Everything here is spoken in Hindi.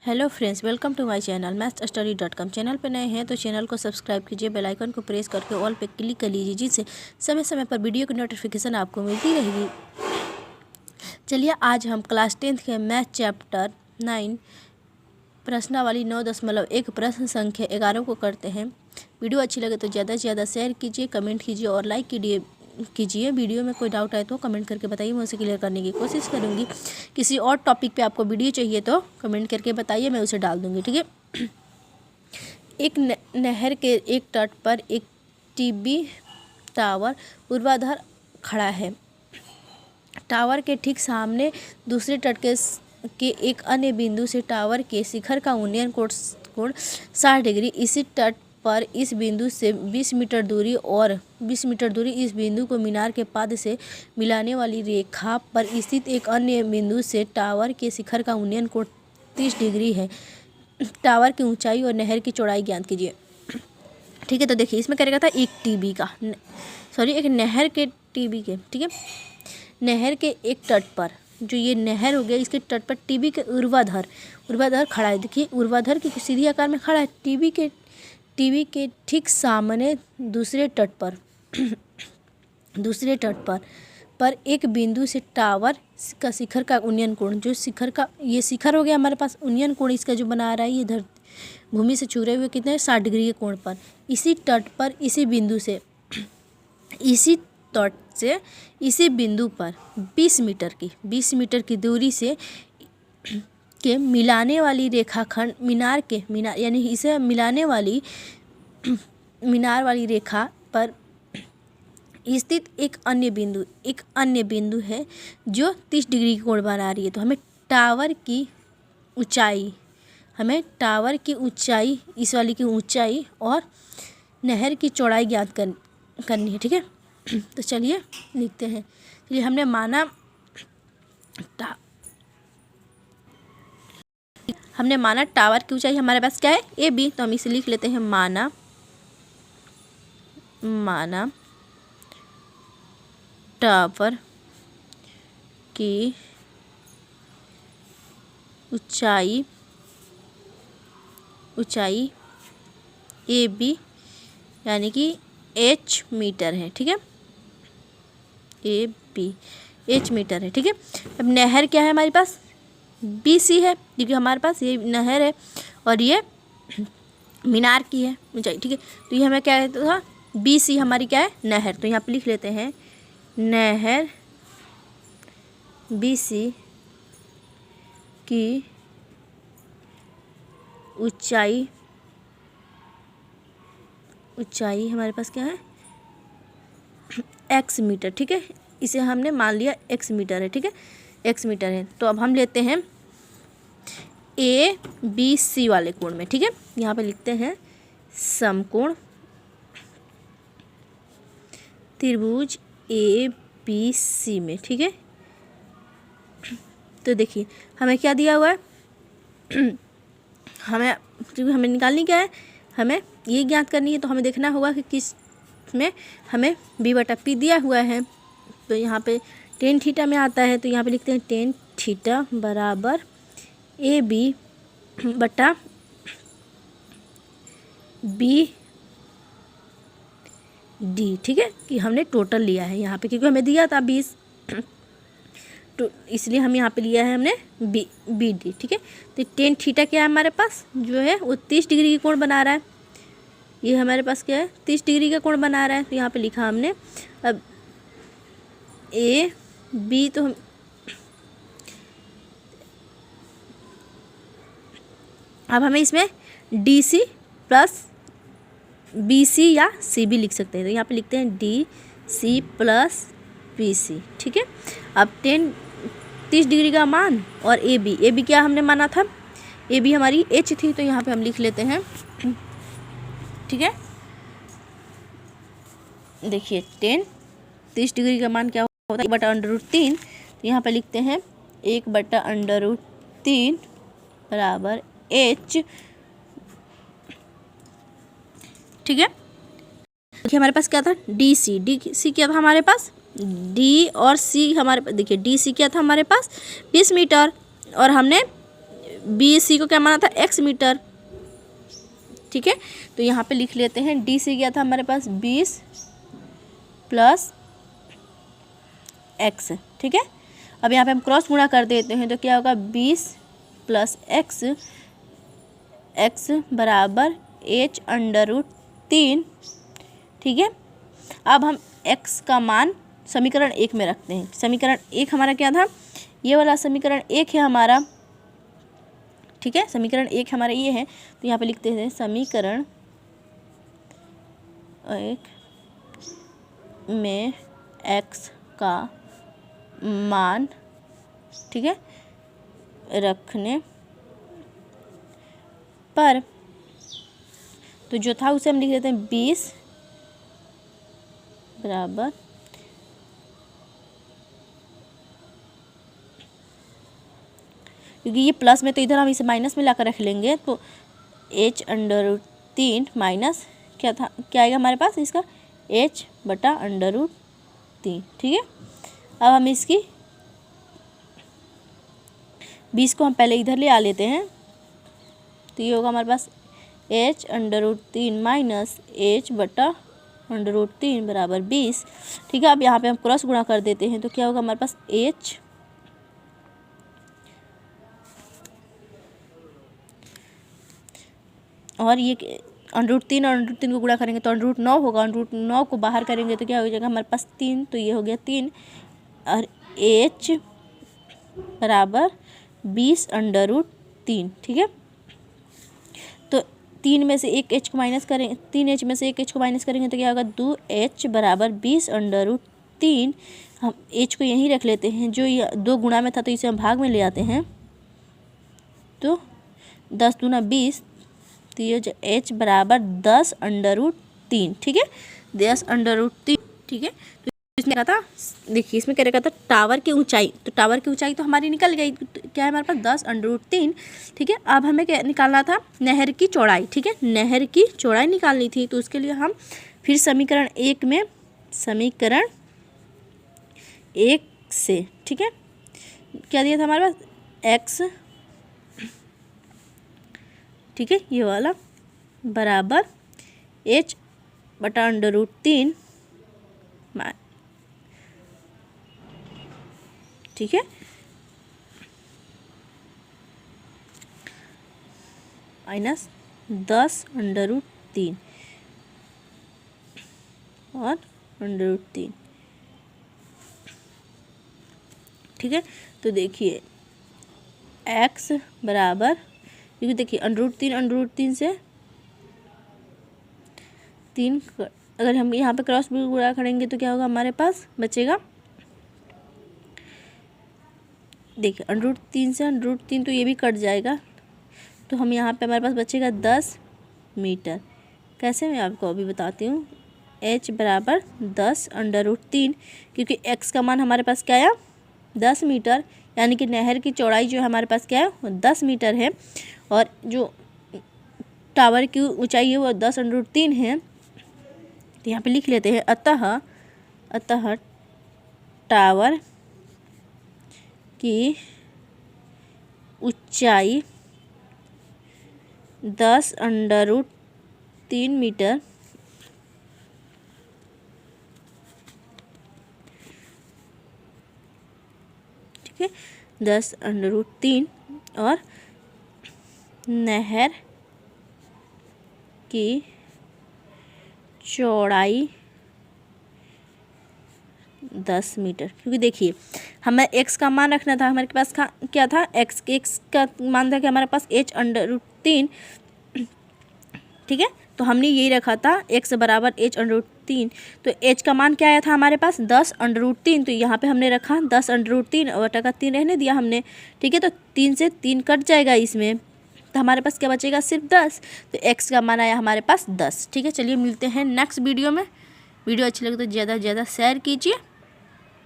Hello friends, welcome to my channel mathstudy.com। Channel पर नए हैं तो चैनल को सब्सक्राइब कीजिए, बेल आइकन को प्रेस करके ऑल पे क्लिक कर लीजिए, जिससे समय समय पर वीडियो की नोटिफिकेशन आपको मिलती रहेगी। चलिए आज हम क्लास 10th के मैथ चैप्टर 9 प्रश्नावली 9.1 प्रश्न संख्या 11 को करते हैं। वीडियो अच्छी लगे तो ज़्यादा से ज़्यादा शेयर कीजिए, कमेंट कीजिए और लाइक कीजिए। वीडियो में कोई डाउट आए तो कमेंट करके बताइए, मैं उसे क्लियर करने की कोशिश करूँगी। किसी और टॉपिक पे आपको वीडियो चाहिए तो कमेंट करके बताइए, मैं उसे डाल दूँगी। ठीक है। एक नहर के एक तट पर एक टीवी टावर ऊर्ध्वाधर खड़ा है। टावर के ठीक सामने दूसरे तट के एक अन्य बिंदु से टावर के शिखर का उन्नयन कोण 60 डिग्री। इसी तट पर इस बिंदु से 20 मीटर दूरी और 20 मीटर दूरी इस बिंदु को मीनार के पाद से मिलाने वाली रेखा पर स्थित एक अन्य बिंदु से टावर के शिखर का उन्नयन कोण 30 डिग्री है। टावर की ऊंचाई और नहर की चौड़ाई ज्ञात कीजिए। ठीक है, तो देखिए इसमें क्या था, एक नहर के टीवी के, ठीक है, नहर के एक तट पर, जो ये नहर हो गया, इसके तट पर टीवी के ऊर्ध्वाधर खड़ा है। देखिए ऊर्ध्वाधर की सीधी आकार में खड़ा है। टीवी के ठीक सामने दूसरे तट पर एक बिंदु से टावर का शिखर का उन्नयन कोण, जो ये शिखर हो गया हमारे पास, उन्नयन कोण इसका जो बना रहा है, ये भूमि से छू रहे हुए कितने 60 डिग्री के कोण पर इसी तट पर इसी बिंदु पर 20 मीटर की दूरी से के मिलाने वाली रेखाखंड मीनार यानी इसे मिलाने वाली मीनार वाली रेखा पर स्थित एक अन्य बिंदु है जो 30 डिग्री का कोण बना रही है। तो हमें टावर की ऊंचाई इस वाली की ऊंचाई और नहर की चौड़ाई ज्ञात करनी है। ठीक है, तो चलिए लिखते हैं। चलिए हमने माना टावर की ऊंचाई हमारे पास क्या है, AB। तो हम इसे लिख लेते हैं, माना टावर की ऊंचाई AB यानी कि H मीटर है। ठीक है, AB H मीटर है। ठीक है, अब नहर क्या है हमारे पास, BC है, क्योंकि हमारे पास ये नहर है और ये मीनार की है ऊंचाई। ठीक है, तो ये हमें क्या कहते था, BC हमारी क्या है, नहर। तो यहाँ पे लिख लेते हैं नहर BC की ऊंचाई हमारे पास क्या है, X मीटर। ठीक है, इसे हमने मान लिया X मीटर है। ठीक है, X मीटर है। तो अब हम लेते हैं ABC वाले कोण में। ठीक है, यहाँ पे लिखते हैं समकोण त्रिभुज ABC में। ठीक है, तो देखिए हमें क्या दिया हुआ है, हमें निकालनी क्या है, हमें ये ज्ञात करनी है। तो हमें देखना होगा कि किस में हमें B/P दिया हुआ है। तो यहाँ पे tan थीटा में आता है, तो यहाँ पे लिखते हैं tan थीटा बराबर AB/B। ठीक है, कि हमने टोटल लिया है यहाँ पे, क्योंकि हमें दिया था 20, तो इसलिए हम यहाँ पे लिया है हमने BD। ठीक है, तो tan थीटा क्या है हमारे पास, जो है वो 30 डिग्री की कोण बना रहा है। ये हमारे पास क्या है, 30 डिग्री का कोण बना रहा है। तो यहाँ पे लिखा हमने। अब AB, तो अब हमें इसमें DC प्लस BC या CB लिख सकते हैं। तो यहाँ पे लिखते हैं DC प्लस BC। ठीक है, अब 30 डिग्री का मान और AB क्या हमने माना था, AB हमारी H थी, तो यहाँ पे हम लिख लेते हैं। ठीक है, देखिए 30 डिग्री का मान क्या होता है, 1/√3। तो यहाँ पे लिखते हैं 1/√3 बराबर H। ठीक है, देखिए हमारे पास क्या था, DC क्या था हमारे पास, D और C हमारे पास। देखिए DC क्या था हमारे पास 20 मीटर, और हमने BC को क्या माना था, x मीटर। ठीक है, तो यहाँ पे लिख लेते हैं DC क्या था हमारे पास 20 प्लस x। ठीक है, अब यहाँ पे हम क्रॉस गुणा कर देते हैं तो क्या होगा 20 प्लस x बराबर h√3। ठीक है, अब हम x का मान समीकरण 1 में रखते हैं। समीकरण 1 हमारा क्या था, ये वाला समीकरण 1 है हमारा। ठीक है, समीकरण 1 हमारा ये है, तो यहाँ पे लिखते हैं समीकरण 1 में x का मान, ठीक है, रखने पर, तो जो था उसे हम लिख देते हैं 20 बराबर क्योंकि ये प्लस में तो इधर हम इसे माइनस में लाकर रख लेंगे, तो h√3 माइनस क्या था, क्या आएगा हमारे पास इसका h/√3। ठीक है, अब हम इसकी 20 को हम पहले इधर ले आ लेते हैं, तो ये होगा हमारे पास h√3 माइनस h/√3 बराबर 20। ठीक है, अब यहाँ पे हम क्रॉस गुणा कर देते हैं तो क्या होगा हमारे पास h और ये √3 और √3 को गुणा करेंगे तो √9 होगा। √9 को बाहर करेंगे तो क्या हो जाएगा हमारे पास 3, तो ये हो गया 3 और h बराबर 20√3। ठीक है, तो 3 में से एक h को माइनस करेंगे, 3h में से एक h को माइनस करेंगे तो क्या होगा 2h बराबर 20√3। हम h को यहीं रख लेते हैं, जो ये 2 गुणा में था तो इसे हम भाग में ले आते हैं, तो 10 दूना 20, तो ये जो h बराबर 10√3। ठीक है, 10√3। ठीक है, तो इसमें क्या था, देखिए इसमें क्या रखा था टावर की ऊंचाई, तो टावर की ऊंचाई तो हमारी निकल गई, तो क्या है हमारे पास 10√3। ठीक है, अब हमें क्या निकालना था, नहर की चौड़ाई। ठीक है, नहर की चौड़ाई निकालनी थी, तो उसके लिए हम फिर समीकरण 1 में, समीकरण 1 से, ठीक है, क्या दिया था हमारे पास x, ठीक है, ये वाला बराबर h/√3, ठीक है, माइनस 10√3 और √3। ठीक है, तो देखिए x बराबर, क्योंकि देखिए √3 से 3, अगर हम यहाँ पे क्रॉस गुणा करेंगे तो क्या होगा हमारे पास बचेगा, देखिए √3 से √3 तो ये भी कट जाएगा, तो हम यहाँ पे हमारे पास बचेगा 10 मीटर। कैसे, मैं आपको अभी बताती हूँ। h बराबर 10√3, क्योंकि x का मान हमारे पास क्या है 10 मीटर, यानी कि नहर की चौड़ाई जो है हमारे पास क्या है वो 10 मीटर है, और जो टावर की ऊंचाई है वो 10√3 है। तो यहाँ पे लिख लेते हैं अतः टावर की ऊंचाई 10√3 मीटर, ठीक है, 10√3, और नहर की चौड़ाई 10 मीटर। क्योंकि देखिए हमें x का मान रखना था, हमारे पास क्या था, x का मान था कि हमारे पास h√3। ठीक है, तो हमने यही रखा था x बराबर h√3, तो h का मान क्या आया था हमारे पास 10√3, तो यहाँ पे हमने रखा 10√3 और बटा का 3 रहने दिया हमने। ठीक है, तो 3 से 3 कट जाएगा इसमें, तो हमारे पास क्या बचेगा सिर्फ 10, तो x का मान आया हमारे पास 10। ठीक है, चलिए मिलते हैं नेक्स्ट वीडियो में। वीडियो अच्छी लगे तो ज़्यादा से ज़्यादा शेयर कीजिए।